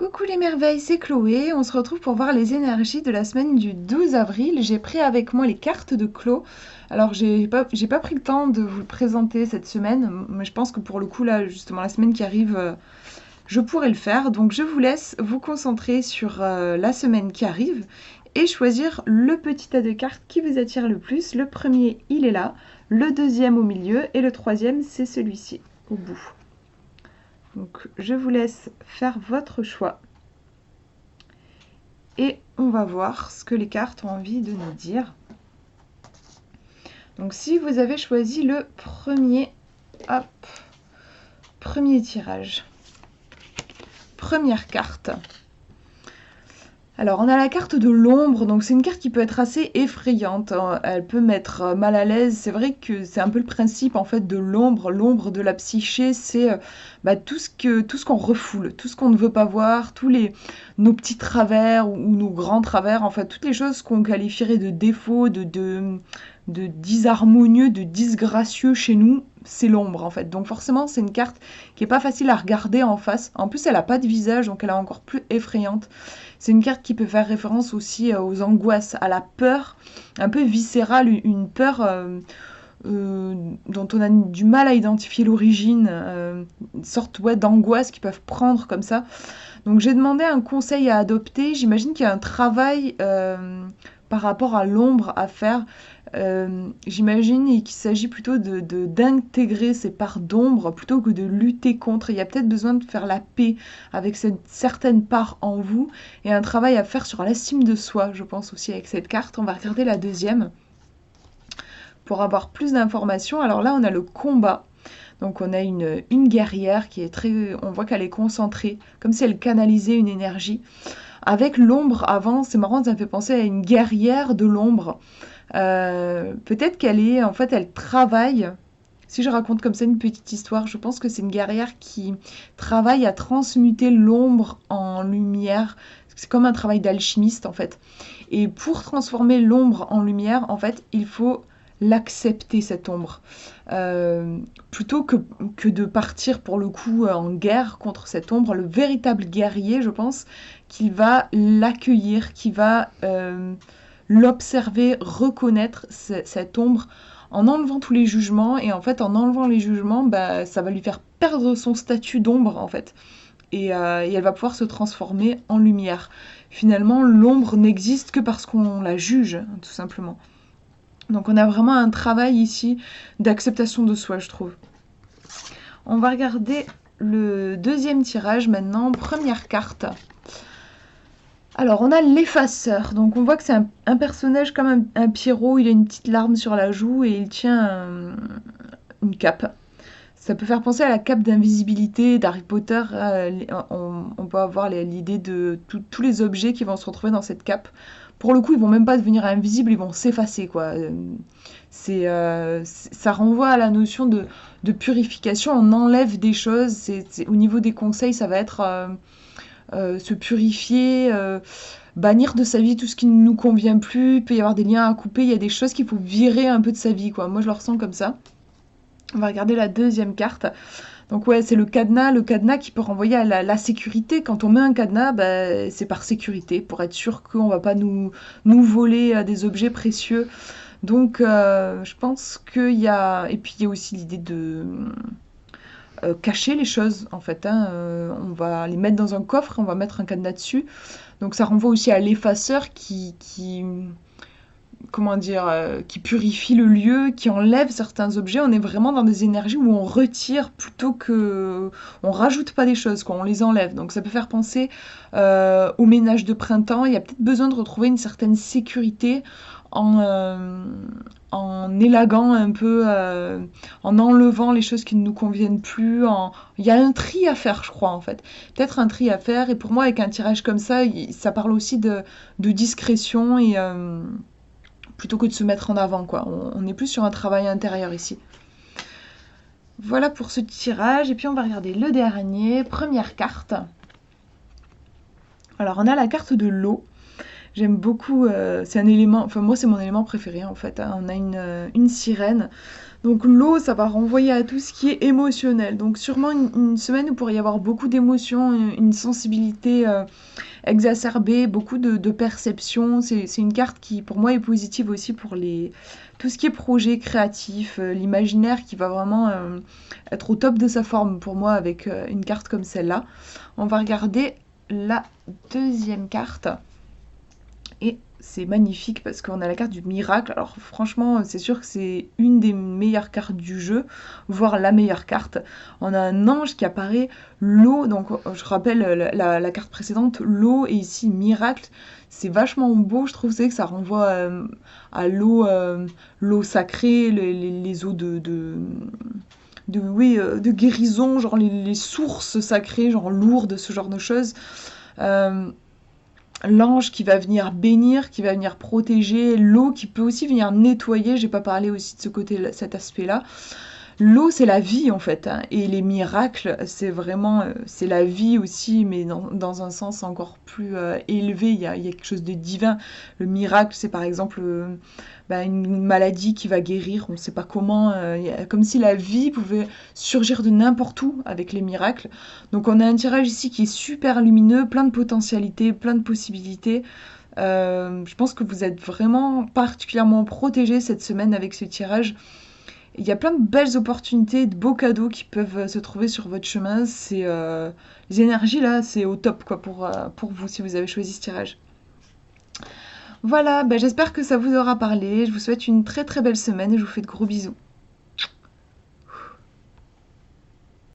Coucou les merveilles, c'est Chloé. On se retrouve pour voir les énergies de la semaine du 12 avril. J'ai pris avec moi les cartes de Clos. Alors j'ai pas pris le temps de vous le présenter cette semaine, mais je pense que pour le coup là, justement la semaine qui arrive, je pourrais le faire. Donc je vous laisse vous concentrer sur la semaine qui arrive et choisir le petit tas de cartes qui vous attire le plus. Le premier, il est là, le deuxième au milieu et le troisième, c'est celui-ci au bout. Donc je vous laisse faire votre choix et on va voir ce que les cartes ont envie de nous dire. Donc si vous avez choisi le premier, hop, premier tirage, première carte. Alors on a la carte de l'ombre, donc c'est une carte qui peut être assez effrayante, hein. Elle peut mettre mal à l'aise. C'est vrai que c'est un peu le principe en fait de l'ombre, l'ombre de la psyché, c'est tout ce qu'on refoule, tout ce qu'on ne veut pas voir, nos petits travers ou nos grands travers, en fait toutes les choses qu'on qualifierait de défauts, de disharmonieux, de disgracieux chez nous, c'est l'ombre en fait. Donc forcément c'est une carte qui est pas facile à regarder en face. En plus elle a pas de visage, donc elle est encore plus effrayante. C'est une carte qui peut faire référence aussi aux angoisses, à la peur, un peu viscérale, une peur dont on a du mal à identifier l'origine, une sorte d'angoisse qu'ils peuvent prendre comme ça. Donc j'ai demandé un conseil à adopter. J'imagine qu'il y a un travail par rapport à l'ombre à faire. J'imagine qu'il s'agit plutôt d'intégrer ces parts d'ombre plutôt que de lutter contre. Il y a peut-être besoin de faire la paix avec cette certaine part en vous et un travail à faire sur l'estime de soi, je pense aussi avec cette carte. On va regarder la deuxième pour avoir plus d'informations. Alors là, on a le combat. Donc on a une guerrière qui est très... On voit qu'elle est concentrée, comme si elle canalisait une énergie. Avec l'ombre avant, c'est marrant, ça me fait penser à une guerrière de l'ombre. Peut-être qu'elle est, en fait, elle travaille. Si je raconte comme ça une petite histoire, je pense que c'est une guerrière qui travaille à transmuter l'ombre en lumière. C'est comme un travail d'alchimiste en fait. Et pour transformer l'ombre en lumière, en fait, il faut l'accepter cette ombre. Plutôt que de partir pour le coup en guerre contre cette ombre, le véritable guerrier, je pense, qu'il va l'accueillir, qui va l'observer, reconnaître cette ombre en enlevant tous les jugements. Et en fait, en enlevant les jugements, ça va lui faire perdre son statut d'ombre, en fait. Et elle va pouvoir se transformer en lumière. Finalement, l'ombre n'existe que parce qu'on la juge, tout simplement. Donc on a vraiment un travail ici d'acceptation de soi, je trouve. On va regarder le deuxième tirage maintenant, première carte. Alors, on a l'effaceur. Donc, on voit que c'est un personnage comme un Pierrot. Il a une petite larme sur la joue et il tient une cape. Ça peut faire penser à la cape d'invisibilité d'Harry Potter. On peut avoir l'idée de tous les objets qui vont se retrouver dans cette cape. Pour le coup, ils vont même pas devenir invisibles, ils vont s'effacer, quoi. Ça renvoie à la notion de purification. On enlève des choses. Au niveau des conseils, ça va être... se purifier, bannir de sa vie tout ce qui ne nous convient plus. Il peut y avoir des liens à couper, il y a des choses qu'il faut virer un peu de sa vie, quoi. Moi, je le ressens comme ça. On va regarder la deuxième carte. Donc ouais, c'est le cadenas qui peut renvoyer à la sécurité. Quand on met un cadenas, c'est par sécurité, pour être sûr qu'on ne va pas nous voler des objets précieux. Donc je pense qu'il y a... Et puis il y a aussi l'idée de... cacher les choses en fait, hein. On va les mettre dans un coffre et on va mettre un cadenas dessus, donc ça renvoie aussi à l'effaceur qui comment dire, qui purifie le lieu, qui enlève certains objets. On est vraiment dans des énergies où on retire plutôt que on rajoute pas des choses, quoi, on les enlève. Donc ça peut faire penser au ménage de printemps. Il y a peut-être besoin de retrouver une certaine sécurité en élaguant un peu, en enlevant les choses qui ne nous conviennent plus. Il y a un tri à faire, je crois, en fait. Peut-être un tri à faire. Et pour moi, avec un tirage comme ça parle aussi de discrétion et plutôt que de se mettre en avant, quoi. On est plus sur un travail intérieur ici. Voilà pour ce tirage. Et puis, on va regarder le dernier. Première carte. Alors, on a la carte de l'eau. J'aime beaucoup, c'est un élément, enfin moi c'est mon élément préféré en fait, hein. On a une sirène, Donc l'eau, ça va renvoyer à tout ce qui est émotionnel. Donc sûrement une semaine où il pourrait y avoir beaucoup d'émotions, une sensibilité exacerbée, beaucoup de perceptions. C'est une carte qui, pour moi, est positive aussi pour tout ce qui est projet créatif, l'imaginaire qui va vraiment être au top de sa forme pour moi avec une carte comme celle-là. On va regarder la deuxième carte. Et c'est magnifique parce qu'on a la carte du miracle. Alors franchement, c'est sûr que c'est une des meilleures cartes du jeu, voire la meilleure carte. On a un ange qui apparaît, l'eau, donc je rappelle la carte précédente, l'eau et ici miracle. C'est vachement beau, je trouve, c'est que ça renvoie à l'eau, l'eau sacrée, les eaux de guérison, genre les sources sacrées, genre lourdes, ce genre de choses. Euh, L'ange qui va venir bénir, qui va venir protéger, l'eau qui peut aussi venir nettoyer, j'ai pas parlé aussi de ce côté, cet aspect-là. L'eau, c'est la vie en fait, hein, et les miracles, c'est vraiment, c'est la vie aussi, mais dans un sens encore plus élevé, il y a quelque chose de divin. Le miracle, c'est par exemple bah, une maladie qui va guérir, on ne sait pas comment, comme si la vie pouvait surgir de n'importe où avec les miracles. Donc on a un tirage ici qui est super lumineux, plein de potentialités, plein de possibilités. Je pense que vous êtes vraiment particulièrement protégé cette semaine avec ce tirage. Il y a plein de belles opportunités, de beaux cadeaux qui peuvent se trouver sur votre chemin. Les énergies là, c'est au top quoi pour vous si vous avez choisi ce tirage. Voilà, ben, j'espère que ça vous aura parlé. Je vous souhaite une très très belle semaine et je vous fais de gros bisous.